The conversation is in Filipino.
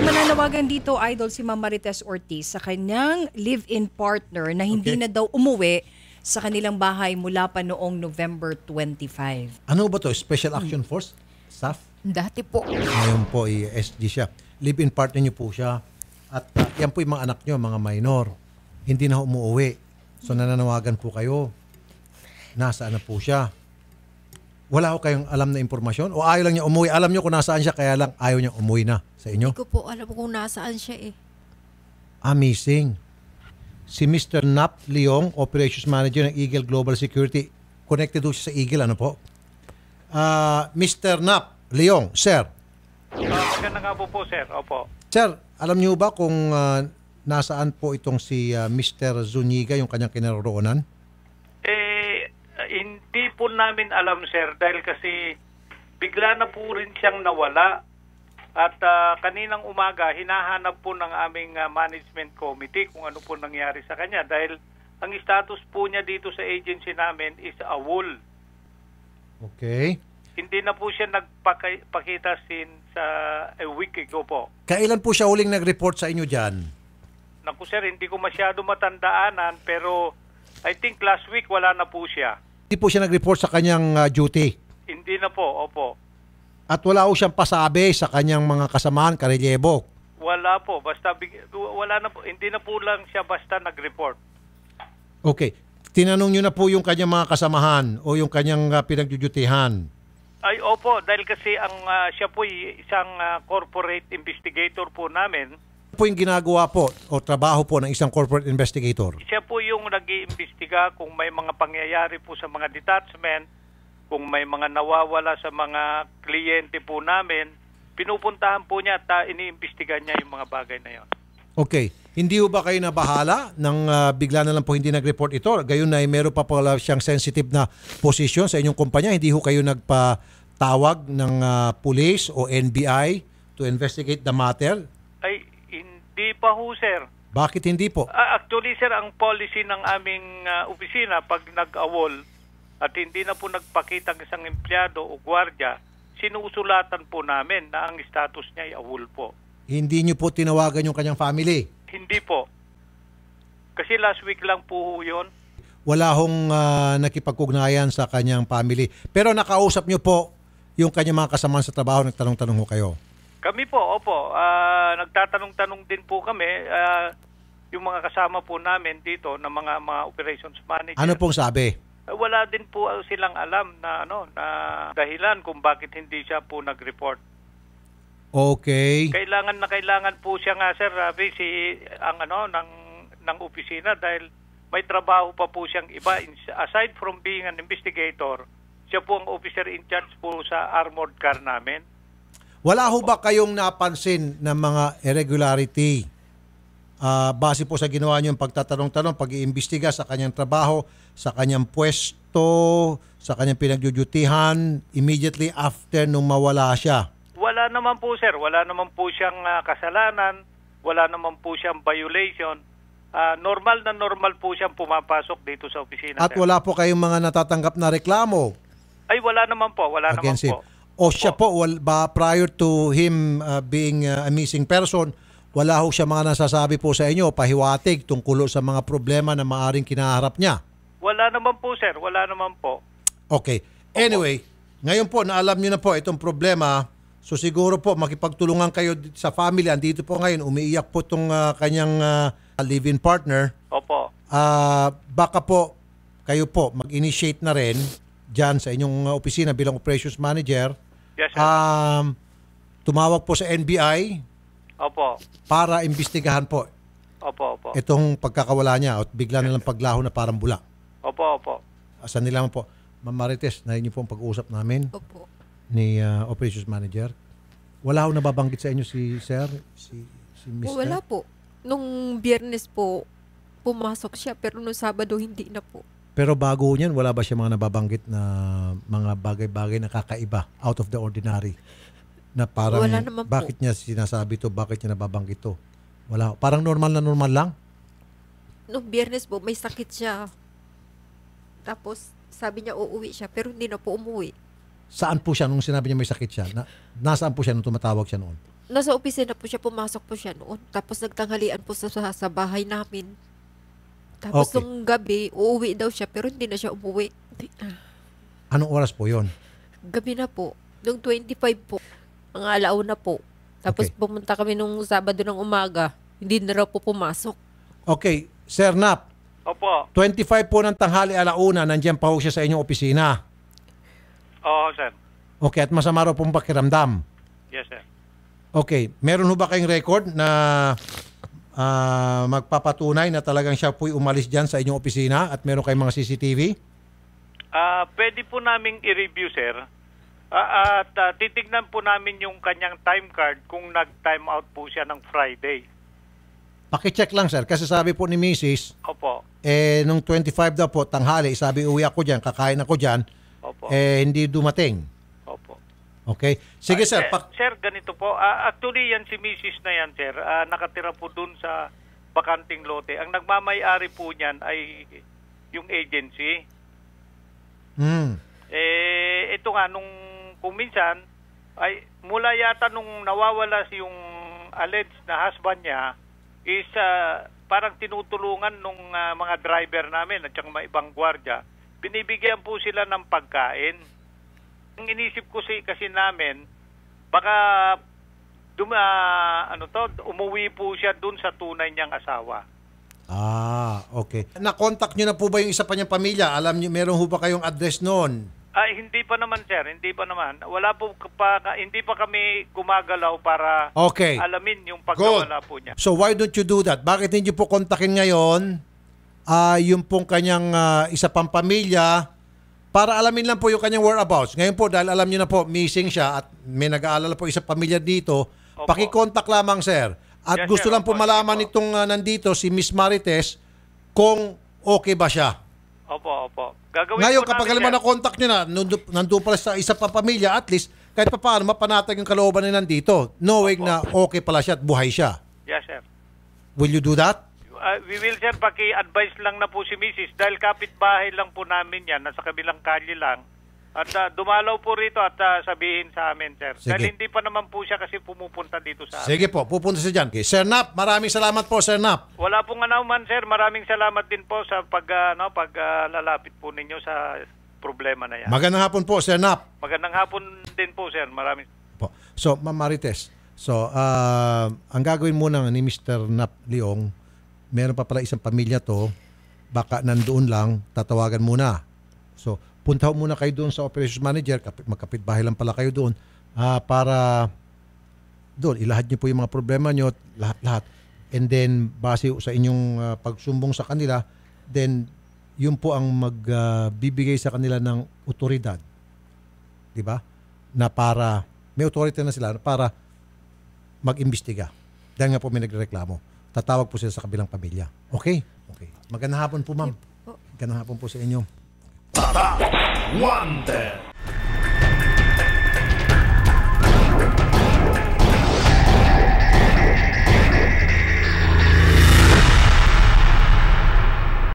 mananawagan dito, Idol, si Ma'am Marites Ortiz sa kanyang live-in partner na hindi na daw umuwi sa kanilang bahay mula pa noong November 25. Ano ba to? Special Action Force? Staff? Dati po. Ngayon po, SG siya. Live-in partner niyo po siya. At yan po yung mga anak niyo, mga minor. Hindi na umuwi. So nananawagan po kayo. Nasaan na po siya? Wala ko kayong alam na impormasyon? O ayaw lang niya umuwi? Alam niyo kung nasaan siya, kaya lang ayaw niya umuwi na sa inyo? Hindi ko po alam kung nasaan siya eh. Amazing. Si Mr. Nap Leong, Operations Manager ng Eagle Global Security. Connected po siya sa Eagle, ano po? Mr. Nap Leong, sir. Maganda nga po, sir. Opo. Sir, alam niyo ba kung nasaan po itong si Mr. Zuniga, yung kanyang kinaroroonan? Hindi po namin alam, sir, dahil kasi bigla na po rin siyang nawala. At kaninang umaga, hinahanap po ng aming management committee kung ano po nangyari sa kanya. Dahil ang status po niya dito sa agency namin is AWOL. Okay. Hindi na po siya nagpakita since a week ago po. Kailan po siya huling nag-report sa inyo dyan? Naku, sir, hindi ko masyado matandaanan, pero I think last week wala na po siya. Hindi po siya nag-report sa kanyang duty? Hindi na po, opo. At wala po siyang pasabi sa kanyang mga kasamahan, karelyebo? Wala po, basta wala na po, hindi na po lang siya basta nag-report. Okay. Tinanong nyo na po yung kanyang mga kasamahan o yung kanyang pinagdudutihan? Ay, opo, dahil kasi siya po isang corporate investigator po namin. Ano po yung ginagawa po o trabaho po ng isang corporate investigator? Siya po yung nag-iimbestiga kung may mga pangyayari po sa mga detachment, kung may mga nawawala sa mga kliyente po namin, pinupuntahan po niya at iniimbestigan niya yung mga bagay na yon. Okay. Hindi ho ba kayo nabahala nang bigla na lang po hindi nag-report ito? Gayon na meron pa pala siyang sensitive na posisyon sa inyong kumpanya. Hindi ho kayo nagpatawag ng police o NBI to investigate the matter? Ay, hindi pa ho, sir. Bakit hindi po? Actually, sir, ang policy ng aming opisina pag nag-awol at hindi na po nagpakita ng isang empleyado o gwardiya, sinusulatan po namin na ang status niya ay awol po. Hindi niyo po tinawagan yung kanyang family? Hindi po. Kasi last week lang po yun. Wala hong nakipag-ugnayan sa kanyang family. Pero nakausap niyo po yung kanyang mga kasamahan sa trabaho, nagtanong-tanong ho kayo? Kami po, opo. Nagtatanong-tanong din po kami. Yung mga kasama po namin dito na mga operations manager. Ano pong sabi? Wala din po silang alam na na dahilan kung bakit hindi siya po nag-report. Okay. Kailangan po siya nga, sir, busy ang ng opisina dahil may trabaho pa po siyang iba. Aside from being an investigator, siya po ang officer in charge po sa armored car namin. Wala ho ba kayong napansin ng mga irregularity base po sa ginawa niyo yung pagtatanong-tanong, pag-iimbestiga sa kanyang trabaho, sa kanyang pwesto, sa kanyang pinagdudutihan immediately after nung mawala siya? Wala naman po, sir. Wala naman po siyang kasalanan. Wala naman po siyang violation. Normal po siyang pumapasok dito sa opisina. At sir, wala po kayong mga natatanggap na reklamo? Ay, wala naman po. Wala naman po. O siya po, prior to him being a missing person, wala ho siya mga nasasabi po sa inyo, pahiwatig tungkol sa mga problema na maaring kinaharap niya? Wala naman po, sir. Wala naman po. Okay. Anyway, ngayon po, naalam niyo na po itong problema. So siguro po makipagtulungan kayo sa family. Andito po ngayon, umiiyak po itong kanyang live-in partner. Opo. Baka po kayo po mag-initiate na rin dyan sa inyong opisina bilang operations manager. Yes, sir. Tumawag po sa NBI. Opo. Para imbestigahan po. Opo. Itong pagkakawala niya at bigla na lang paglaho na parang bula. Opo. Asan nila po? Ma'am Marites, narinig niyo po ang pag-uusap namin. Opo. Ni operations manager. Wala ho nababanggit sa inyo si sir? Si Mr.? Wala po. Nung Biyernes po, pumasok siya pero nung Sabado hindi na po. Pero bago niyan, wala ba siya mga nababanggit na mga bagay-bagay na kakaiba, out of the ordinary? Na parang, wala naman bakit po niya sinasabi to, bakit niya nababanggit to? Wala. Parang normal na normal lang? Nung Biyernes po, may sakit siya. Tapos, sabi niya uuwi siya pero hindi na po umuwi. Saan po siya nung sinabi niya may sakit siya? Nasaan po siya nung tumatawag siya noon? nasa opisina po siya, pumasok po siya noon. Tapos nagtanghalian po sa bahay namin. Tapos Okay. nung gabi, uuwi daw siya pero hindi na siya umuwi. Anong oras po yon? Gabi na po. Nung 25 po. Mga alauna po. Tapos Okay. pumunta kami nung Sabado ng umaga. Hindi na raw po pumasok. Okay, Sir Nap, Opo. 25 po ng tanghali alauna, nandiyan pa ho siya sa inyong opisina. Oo, sir. Okay, at masama raw pong pakiramdam. Yes, sir. Okay, meron ho ba kayong record na magpapatunay na talagang siya po'y umalis dyan sa inyong opisina at meron kayong mga CCTV? Pwede po naming i-review, sir. At titignan po namin yung kanyang time card kung nag-time out po siya ng Friday. Pakicheck lang, sir, kasi sabi po ni Mrs., Opo. nung 25 daw po, tanghali, sabi uwi ako dyan, kakain ako dyan, Opo. hindi dumating. Opo. Okay? Sige, sir. Sir, ganito po. Actually, yan si Mrs. na yan, sir. Nakatira po dun sa bakanting lote. Ang nagmamay-ari po niyan ay yung agency. Ito nga, kung minsan, ay mula yata nung nawawala yung alleged na husband niya, is parang tinutulungan nung mga driver namin at saka mga ibang gwardiya. Binibigyan po sila ng pagkain. Ang inisip ko kasi namin, baka umuwi po siya dun sa tunay niyang asawa. Okay. Na-contact nyo na po ba yung isa pa niyang pamilya? Alam niyo, meron ho ba kayong address noon? Hindi pa naman, sir. Hindi pa naman. Hindi pa kami gumagalaw para Okay. alamin yung pagkawala po niya. So why don't you do that? Bakit hindi po kontakin ngayon yung pong kanyang isa pang pamilya para alamin lang po yung kanyang whereabouts? Ngayon po, dahil alam niyo na po, missing siya at may nag-aalala po isa pamilya dito, Opo. pakikontak lamang, sir. At Yes, gusto sir. lang po Opo, malaman sige po. nitong nandito, si Miss Marites, kung okay ba siya. Opo, opo. Gagawin Ngayon, po kapag namin, alam mo sir. na contact nyo na, nandun pala sa isa pa pamilya, at least, kahit pa paano, mapanatag yung kalooban na nandito, knowing Opo. na okay pala siya at buhay siya. Yes, sir. Will you do that? We will, sir, paki-advise lang na po si Mrs. dahil kapitbahay lang po namin yan, nasa kabilang kalye lang. At dumalaw po rito at sabihin sa amin, sir. Sige. Dahil hindi pa naman po siya kasi pumupunta dito sa amin. Sige po, pupunta siya dyan. Okay. Sir Nap, maraming salamat po, Sir Nap. Wala pong man, sir. Maraming salamat din po sa paglalapit po ninyo sa problema na yan. Magandang hapon po, Sir Nap. Magandang hapon din po, sir. Maraming Po. So, Ma'am Marites, ang gagawin muna ni Mr. Nap Leong, meron pa pala isang pamilya to, baka nandoon lang, tatawagan muna. So, punta muna kayo doon sa operations manager, magkapitbahay lang pala kayo doon, para doon, ilahad niyo po yung mga problema niyo, lahat-lahat. And then, base sa inyong pagsumbong sa kanila, then, yun po ang magbibigay sa kanila ng otoridad. Diba? Na para, may authority na sila para mag-imbestiga. Dahil nga po may nagreklamo. Tatawag po sila sa kabilang pamilya. Okay? Okay. Magandang hapon po, ma'am. Magandang hapon po sa inyo. Wanted.